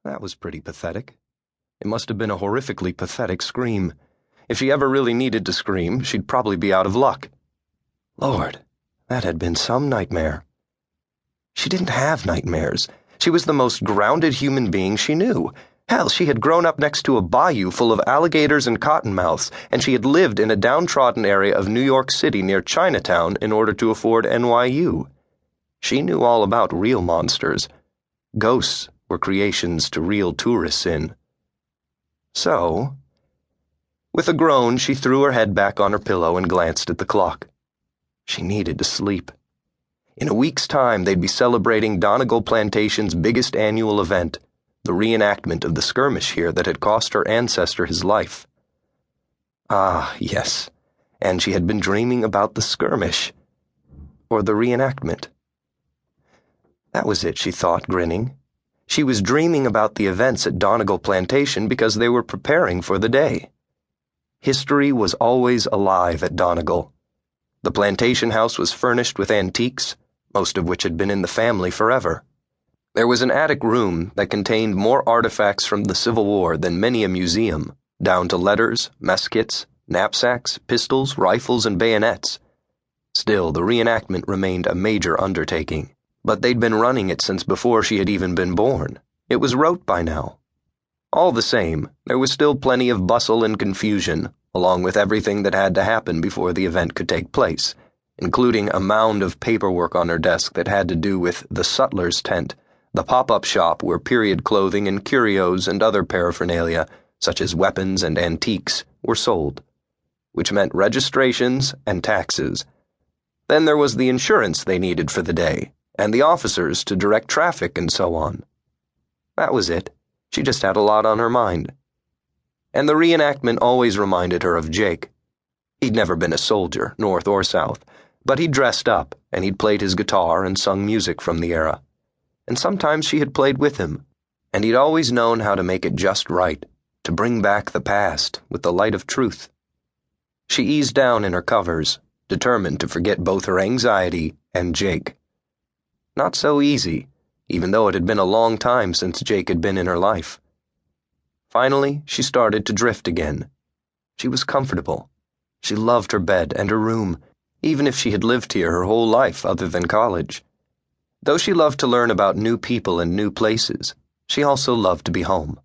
That was pretty pathetic. It must have been a horrifically pathetic scream. If she ever really needed to scream, she'd probably be out of luck. Lord, that had been some nightmare. She didn't have nightmares. She was the most grounded human being she knew. Hell, she had grown up next to a bayou full of alligators and cottonmouths, and she had lived in a downtrodden area of New York City near Chinatown in order to afford NYU. She knew all about real monsters. Ghosts were creations to reel tourists in. So, with a groan, she threw her head back on her pillow and glanced at the clock. She needed to sleep. In a week's time, they'd be celebrating Donegal Plantation's biggest annual event, the reenactment of the skirmish here that had cost her ancestor his life. Ah, yes, and she had been dreaming about the skirmish, or the reenactment. That was it, she thought, grinning. She was dreaming about the events at Donegal Plantation because they were preparing for the day. History was always alive at Donegal. The plantation house was furnished with antiques, most of which had been in the family forever. There was an attic room that contained more artifacts from the Civil War than many a museum, down to letters, mess kits, knapsacks, pistols, rifles, and bayonets. Still, the reenactment remained a major undertaking. But they'd been running it since before she had even been born. It was rote by now. All the same, there was still plenty of bustle and confusion, along with everything that had to happen before the event could take place, including a mound of paperwork on her desk that had to do with the sutler's tent, the pop-up shop where period clothing and curios and other paraphernalia, such as weapons and antiques, were sold, which meant registrations and taxes. Then there was the insurance they needed for the day, and the officers to direct traffic and so on. That was it. She just had a lot on her mind. And the reenactment always reminded her of Jake. He'd never been a soldier, north or south, but he'd dressed up, and he'd played his guitar and sung music from the era. And sometimes she had played with him, and he'd always known how to make it just right, to bring back the past with the light of truth. She eased down in her covers, determined to forget both her anxiety and Jake. Not so easy, even though it had been a long time since Jake had been in her life. Finally, she started to drift again. She was comfortable. She loved her bed and her room, even if she had lived here her whole life other than college. Though she loved to learn about new people and new places, she also loved to be home.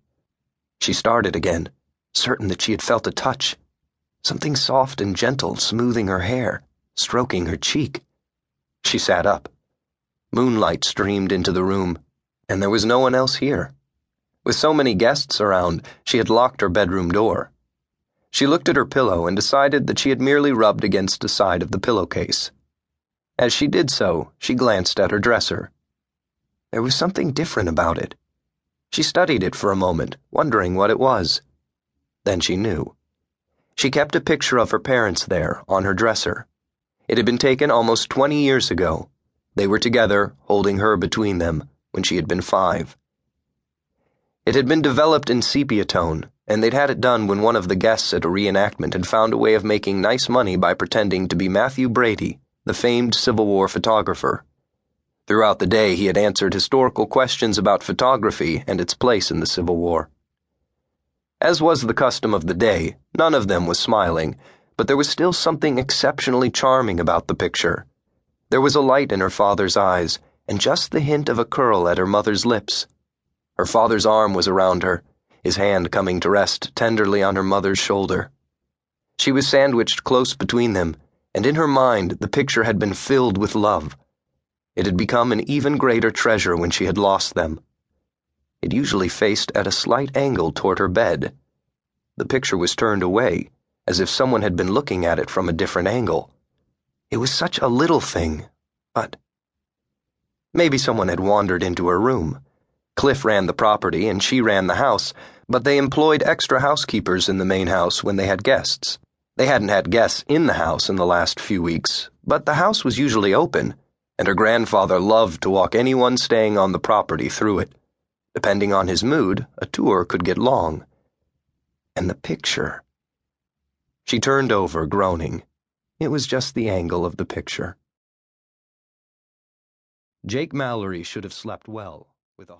She started again, certain that she had felt a touch, something soft and gentle smoothing her hair, stroking her cheek. She sat up. Moonlight streamed into the room, and there was no one else here. With so many guests around, she had locked her bedroom door. She looked at her pillow and decided that she had merely rubbed against the side of the pillowcase. As she did so, she glanced at her dresser. There was something different about it. She studied it for a moment, wondering what it was. Then she knew. She kept a picture of her parents there, on her dresser. It had been taken almost 20 years ago. They were together, holding her between them, when she had been 5. It had been developed in sepia tone, and they'd had it done when one of the guests at a reenactment had found a way of making nice money by pretending to be Matthew Brady, the famed Civil War photographer. Throughout the day, he had answered historical questions about photography and its place in the Civil War. As was the custom of the day, none of them was smiling, but there was still something exceptionally charming about the picture. There was a light in her father's eyes, and just the hint of a curl at her mother's lips. Her father's arm was around her, his hand coming to rest tenderly on her mother's shoulder. She was sandwiched close between them, and in her mind the picture had been filled with love. It had become an even greater treasure when she had lost them. It usually faced at a slight angle toward her bed. The picture was turned away, as if someone had been looking at it from a different angle. It was such a little thing, but maybe someone had wandered into her room. Cliff ran the property and she ran the house, but they employed extra housekeepers in the main house when they had guests. They hadn't had guests in the house in the last few weeks, but the house was usually open, and her grandfather loved to walk anyone staying on the property through it. Depending on his mood, a tour could get long. And the picture. She turned over, groaning. It was just the angle of the picture. Jake Mallory should have slept well, with a